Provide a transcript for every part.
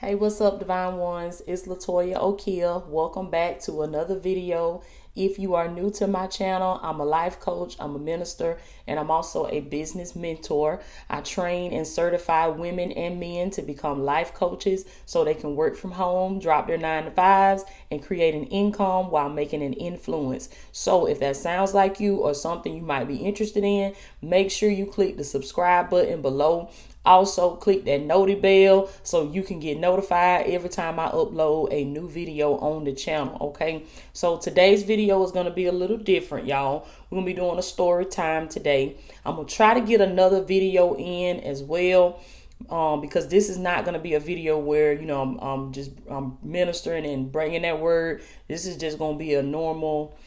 Hey, what's up, Divine Ones? It's Latoya Okia. Welcome back to another video. If you are new to my channel, I'm a life coach, I'm a minister, and I'm also a business mentor. I train and certify women and men to become life coaches so they can work from home, drop their 9 to 5s, and create an income while making an influence. So if that sounds like you or something you might be interested in, make sure you click the subscribe button below. Also, click that noti bell so you can get notified every time I upload a new video on the channel, okay? So today's video is going to be a little different, y'all. We're going to be doing a story time today. I'm going to try to get another video in as well, because this is not going to be a video where, I'm ministering and bringing that word. This is just going to be a normal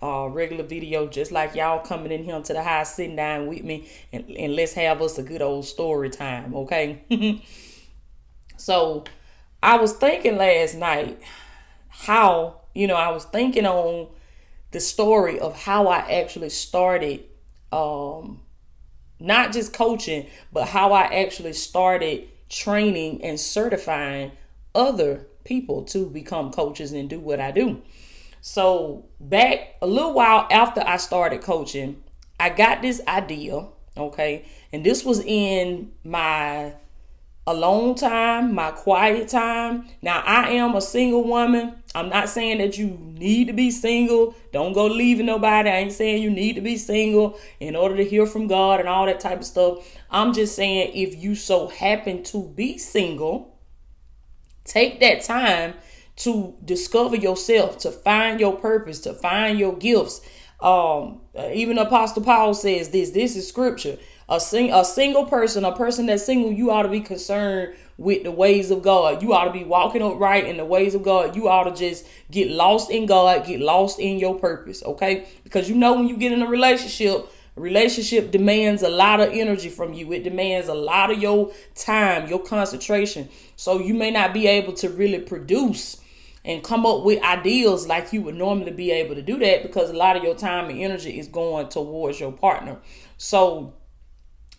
regular video, just like y'all coming in here to the house, sitting down with me, and let's have us a good old story time, okay? So I was thinking last night how, I was thinking on the story of how I actually started, not just coaching, but how I actually started training and certifying other people to become coaches and do what I do. So back a little while after I started coaching, I got this idea, okay? And this was in my alone time, my quiet time. Now, I am a single woman. I'm not saying that you need to be single. Don't go leaving nobody. I ain't saying you need to be single in order to hear from God and all that type of stuff. I'm just saying if you so happen to be single, take that time to discover yourself, to find your purpose, to find your gifts. Even Apostle Paul says this is scripture. A single person, a person that's single, you ought to be concerned with the ways of God. You ought to be walking upright in the ways of God. You ought to just get lost in God, get lost in your purpose, okay? Because when you get in a relationship demands a lot of energy from you. It demands a lot of your time, your concentration. So you may not be able to really produce and come up with ideas like you would normally be able to do that, because a lot of your time and energy is going towards your partner. So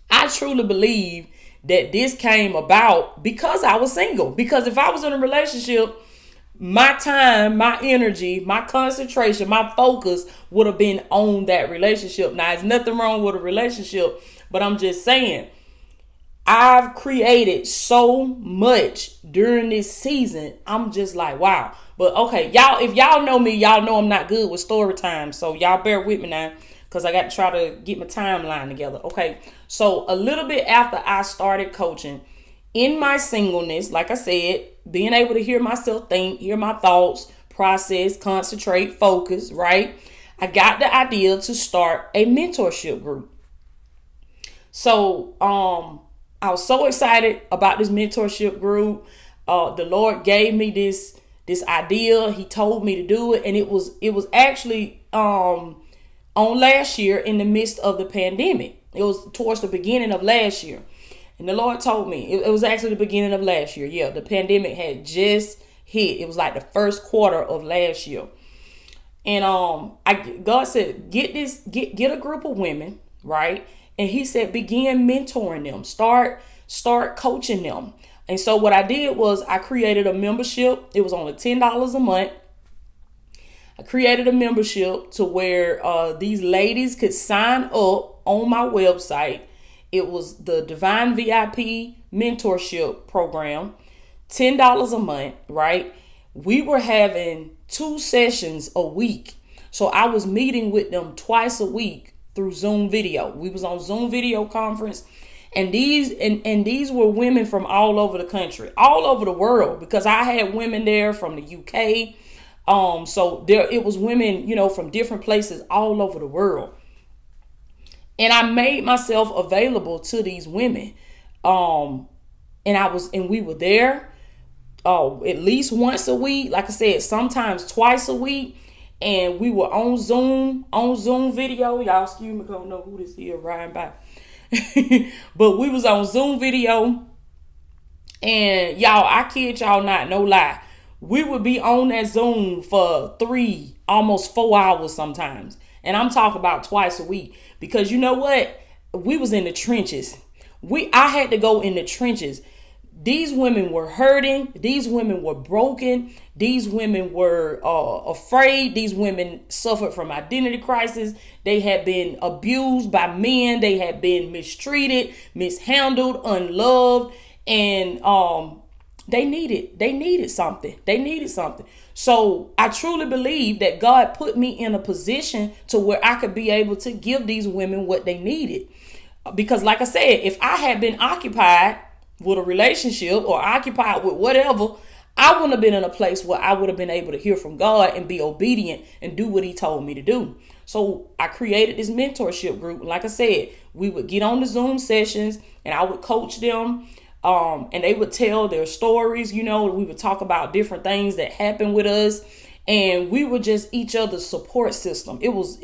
I truly believe that this came about because I was single. Because if I was in a relationship, my time, my energy, my concentration, my focus would have been on that relationship. Now, there's nothing wrong with a relationship, but I'm just saying, I've created so much during this season. I'm just like, wow. But okay, y'all, if y'all know me, y'all know I'm not good with story time. So y'all bear with me now, because I got to try to get my timeline together. Okay, so a little bit after I started coaching, in my singleness, like I said, being able to hear myself think, hear my thoughts, process, concentrate, focus, right? I got the idea to start a mentorship group. So, I was so excited about this mentorship group. The Lord gave me this idea. He told me to do it, and it was actually on last year in the midst of the pandemic. It was towards the beginning of last year, and the Lord told me it was actually the beginning of last year. Yeah, the pandemic had just hit. It was like the first quarter of last year, and God said, get a group of women, right? And he said, begin mentoring them, start coaching them. And so what I did was I created a membership. It was only $10 a month. I created a membership to where these ladies could sign up on my website. It was the Divine VIP Mentorship Program, $10 a month, right? We were having 2 sessions a week. So I was meeting with them twice a week through Zoom video. We was on Zoom video conference, and these were women from all over the country, all over the world, because I had women there from the UK. So it was women, from different places all over the world. And I made myself available to these women. And we were there at least once a week, like I said, sometimes twice a week. And we were on Zoom video. Y'all excuse me, I don't know who this is riding by. But we was on Zoom video. And y'all, I kid y'all not, no lie. We would be on that Zoom for 3, almost 4 hours sometimes. And I'm talking about twice a week. Because you know what? We was in the trenches. I had to go in the trenches. these women were hurting. These women were broken. These women were afraid. These women suffered from identity crisis. They had been abused by men. They had been mistreated, mishandled, unloved, and they needed something. They needed something. So I truly believe that God put me in a position to where I could be able to give these women what they needed. Because like I said, if I had been occupied with a relationship or occupied with whatever, I wouldn't have been in a place where I would have been able to hear from God and be obedient and do what he told me to do. So I created this mentorship group. Like I said, we would get on the Zoom sessions and I would coach them. And they would tell their stories, we would talk about different things that happened with us. And we were just each other's support system. It was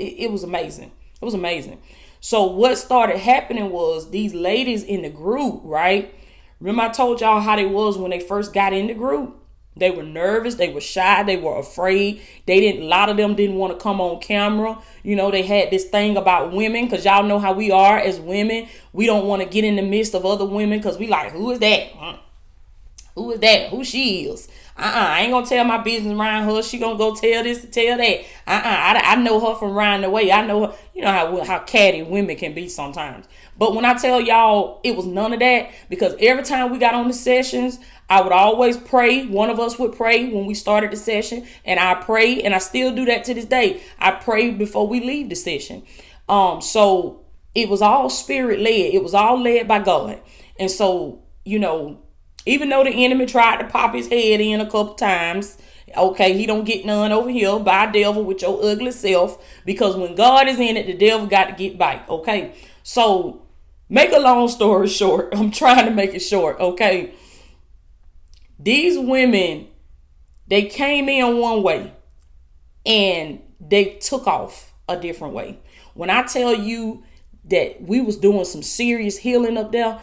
amazing. It was amazing. So what started happening was these ladies in the group, right? Remember I told y'all how they was when they first got in the group? They were nervous. They were shy. They were afraid. A lot of them didn't want to come on camera. They had this thing about women, because y'all know how we are as women. We don't want to get in the midst of other women because we like, who is that? Who is that? Who she is? I ain't going to tell my business around her. She going to go tell this, tell that. I know her from around the way. I know her. You know how catty women can be sometimes. But when I tell y'all, it was none of that, because every time we got on the sessions, I would always pray. One of us would pray when we started the session, and I pray, and I still do that to this day. I pray before we leave the session. So it was all spirit led. It was all led by God. And so, even though the enemy tried to pop his head in a couple times, okay, he don't get none over here by devil with your ugly self, because when God is in it, the devil got to get bite. Okay. So make a long story short. I'm trying to make it short. Okay. These women, they came in one way and they took off a different way. When I tell you that we was doing some serious healing up there,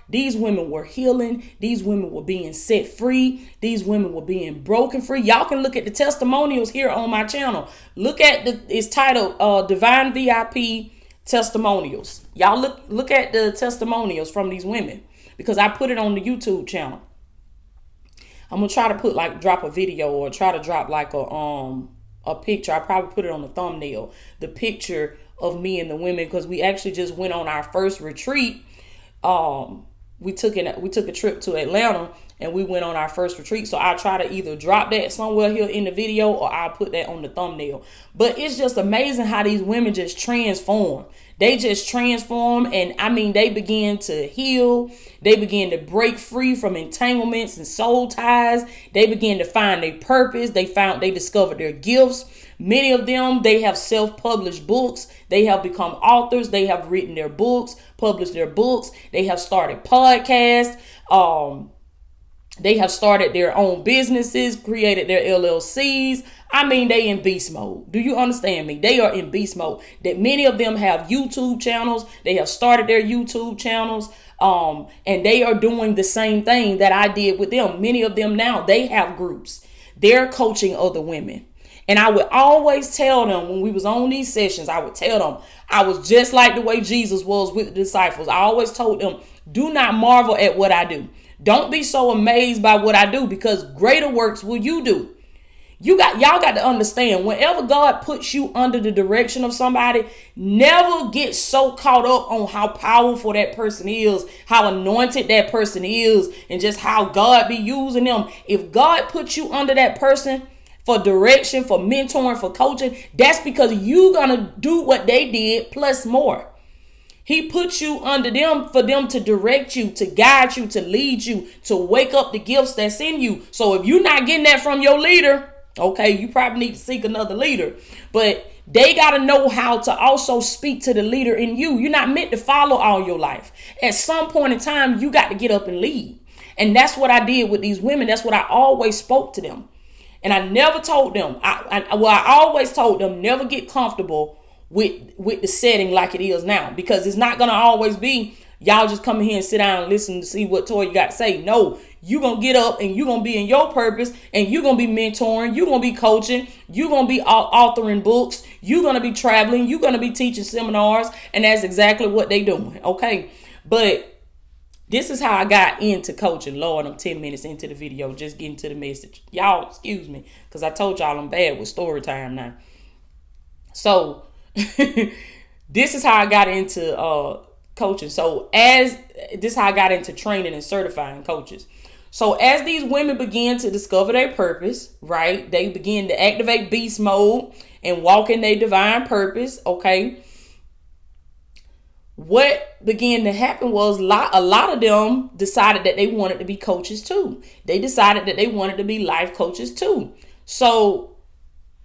these women were healing. These women were being set free. These women were being broken free. Y'all can look at the testimonials here on my channel. Look at it's titled Divine VIP Testimonials. Y'all look at the testimonials from these women, because I put it on the YouTube channel. I'm going to try to drop a video, or try to drop a picture. I probably put it on the thumbnail, the picture of me and the women, because we actually just went on our first retreat. We took a trip to Atlanta and we went on our first retreat. So I'll try to either drop that somewhere here in the video, or I'll put that on the thumbnail. But it's just amazing how these women just transform. They just transform, and they begin to heal. They begin to break free from entanglements and soul ties. They begin to find their purpose. They discovered their gifts. Many of them, they have self-published books. They have become authors. They have written their books, published their books. They have started podcasts. They have started their own businesses, created their LLCs. They in beast mode. Do you understand me? They are in beast mode. That many of them have YouTube channels. They have started their YouTube channels. And they are doing the same thing that I did with them. Many of them now, they have groups. They're coaching other women. And I would always tell them, when we was on these sessions, I would tell them, I was just like the way Jesus was with the disciples. I always told them, do not marvel at what I do. Don't be so amazed by what I do, because greater works will you do. Y'all got to understand, whenever God puts you under the direction of somebody, never get so caught up on how powerful that person is, how anointed that person is, and just how God be using them. If God puts you under that person for direction, for mentoring, for coaching, that's because you're going to do what they did plus more. He put you under them for them to direct you, to guide you, to lead you, to wake up the gifts that's in you. So if you're not getting that from your leader, okay, you probably need to seek another leader. But they got to know how to also speak to the leader in you. You're not meant to follow all your life. At some point in time, you got to get up and lead. And that's what I did with these women. That's what I always spoke to them. And I never told them, I always told them, never get comfortable with the setting like it is now, because it's not going to always be y'all just come here and sit down and listen to see what Toya got to say. No, you're going to get up and you're going to be in your purpose, and you're going to be mentoring. You're going to be coaching. You're going to be authoring books. You're going to be traveling. You're going to be teaching seminars. And that's exactly what they're doing. Okay. But This is how I got into coaching. Lord, I'm 10 minutes into the video, just getting to the message. Y'all, excuse me, because I told y'all I'm bad with story time now. So, this is how I got into coaching. So, this is how I got into training and certifying coaches. So, as these women begin to discover their purpose, right, they begin to activate beast mode and walk in their divine purpose, okay? What began to happen was a lot of them decided that they wanted to be coaches too. They decided that they wanted to be life coaches too. So,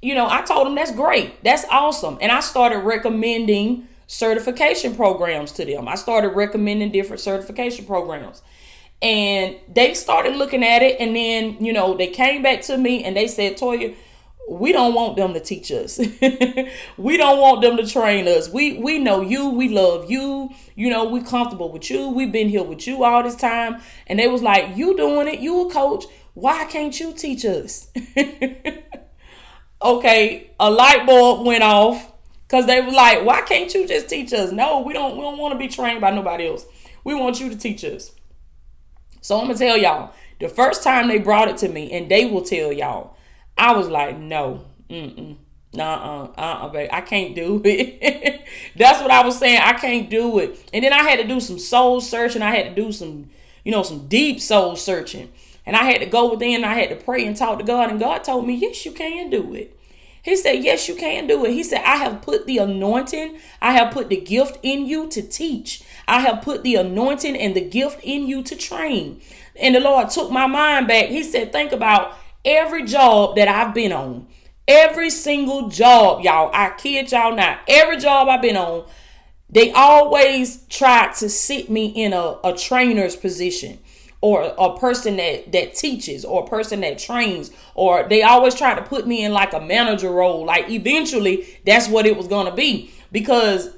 I told them that's great. That's awesome. And I started recommending certification programs to them. I started recommending different certification programs. And they started looking at it. And then, they came back to me and they said, Toya, we don't want them to teach us. We don't want them to train us. We know you. We love you. We comfortable with you. We've been here with you all this time. And they was like, you doing it. You a coach. Why can't you teach us? Okay. A light bulb went off because they were like, why can't you just teach us? No, we don't want to be trained by nobody else. We want you to teach us. So I'm going to tell y'all, the first time they brought it to me, and they will tell y'all, I was like, no, baby, I can't do it. That's what I was saying. I can't do it. And then I had to do some soul searching. I had to do some deep soul searching. And I had to go within. I had to pray and talk to God. And God told me, yes, you can do it. He said, yes, you can do it. He said, I have put the anointing. I have put the gift in you to teach. I have put the anointing and the gift in you to train. And the Lord took my mind back. He said, think about every job that I've been on, every single job, y'all, I kid y'all not, every job I've been on, they always tried to sit me in a trainer's position or a person that teaches or a person that trains, or they always tried to put me in like a manager role. Like eventually that's what it was going to be, because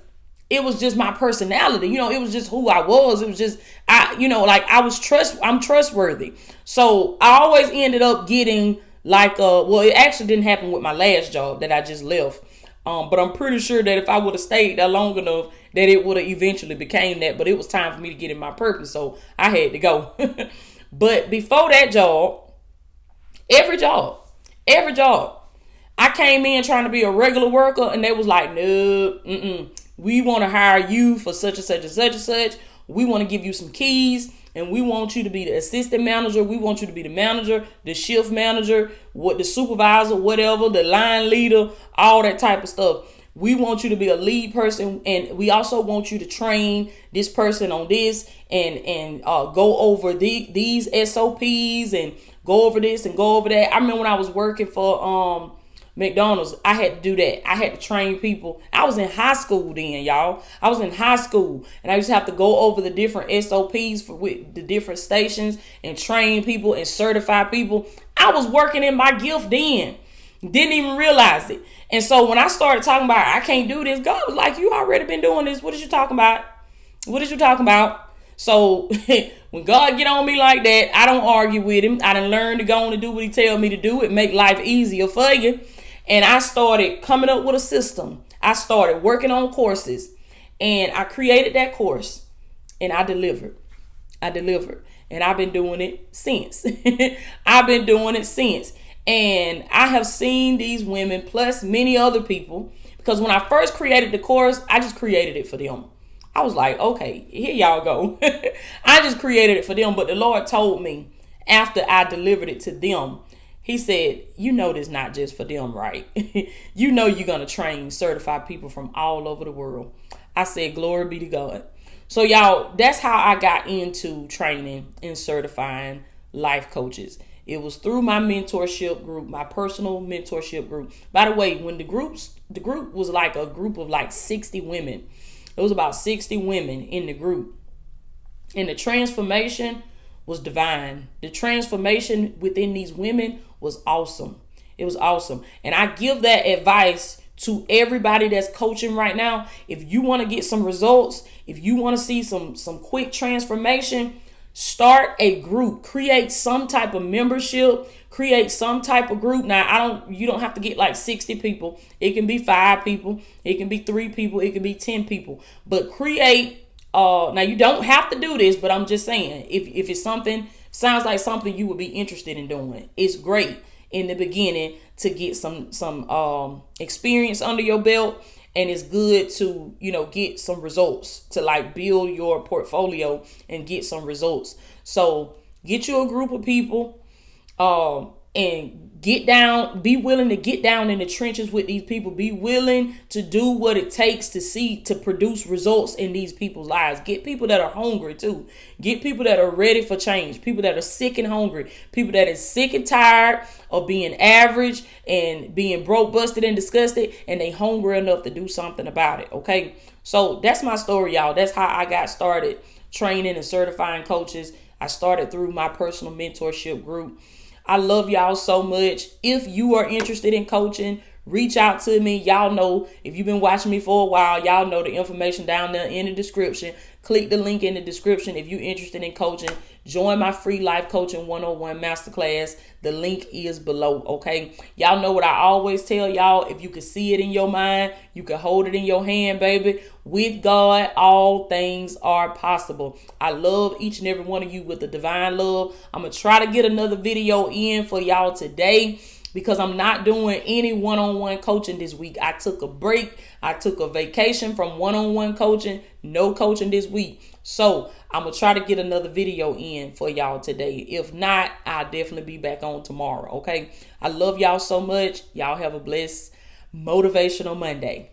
it was just my personality. It was just who I was. It was just, I'm trustworthy. So I always ended up getting it actually didn't happen with my last job that I just left. But I'm pretty sure that if I would have stayed there long enough, that it would have eventually became that. But it was time for me to get in my purpose. So I had to go. But before that job, every job, I came in trying to be a regular worker, and they was like, no, we want to hire you for such and such and such and such. We want to give you some keys, and we want you to be the assistant manager. We want you to be the manager, the shift manager, the supervisor, whatever, the line leader, all that type of stuff. We want you to be a lead person, and we also want you to train this person on this and go over these SOPs and go over this and go over that. I remember when I was working for McDonald's, I had to do that. I had to train people. I was in high school then, y'all. I was in high school, and I used to have to go over the different SOPs with the different stations and train people and certify people. I was working in my gift then. Didn't even realize it. And so when I started talking about I can't do this, God was like, you already been doing this. What is you talking about? What is you talking about? So when God get on me like that, I don't argue with him. I done learned to go on and do what he tell me to do. It make life easier for you. And I started coming up with a system. I started working on courses, and I created that course, and I delivered. And I've been doing it since. And I have seen these women plus many other people, because when I first created the course, I just created it for them. I was like, okay, here y'all go. I just created it for them. But the Lord told me after I delivered it to them, he said, this not just for them, right? You're going to train certified people from all over the world. I said, glory be to God. So y'all, that's how I got into training and certifying life coaches. It was through my mentorship group, my personal mentorship group. By the way, when the group was like a group of like 60 women. It was about 60 women in the group. And the transformation was divine. The transformation within these women was awesome. It was awesome. And I give that advice to everybody that's coaching right now. If you want to get some results, if you want to see some quick transformation, start a group, create some type of membership, create some type of group. Now, you don't have to get like 60 people. It can be 5 people. It can be 3 people. It can be 10 people. But create Now you don't have to do this, but I'm just saying, if it's something, sounds like something you would be interested in doing, it's great in the beginning to get some experience under your belt, and it's good to get some results, to like build your portfolio and get some results. So get you a group of people, and be willing to get down in the trenches with these people. Be willing to do what it takes to produce results in these people's lives. Get people that are hungry too. Get people that are ready for change. People that are sick and hungry. People that are sick and tired of being average and being broke, busted, and disgusted, and they hungry enough to do something about it. Okay. So that's my story, y'all. That's how I got started training and certifying coaches. I started through my personal mentorship group. I love y'all so much. If you are interested in coaching, reach out to me. Y'all know, if you've been watching me for a while, y'all know the information down there in the description. Click the link in the description if you're interested in coaching. Join my free life coaching 101 masterclass. The link is below, okay? Y'all know what I always tell y'all. If you can see it in your mind, you can hold it in your hand, baby. With God, all things are possible. I love each and every one of you with the divine love. I'm going to try to get another video in for y'all today, because I'm not doing any one-on-one coaching this week. I took a break. I took a vacation from one-on-one coaching. No coaching this week. So I'm going to try to get another video in for y'all today. If not, I'll definitely be back on tomorrow. Okay. I love y'all so much. Y'all have a blessed Motivational Monday.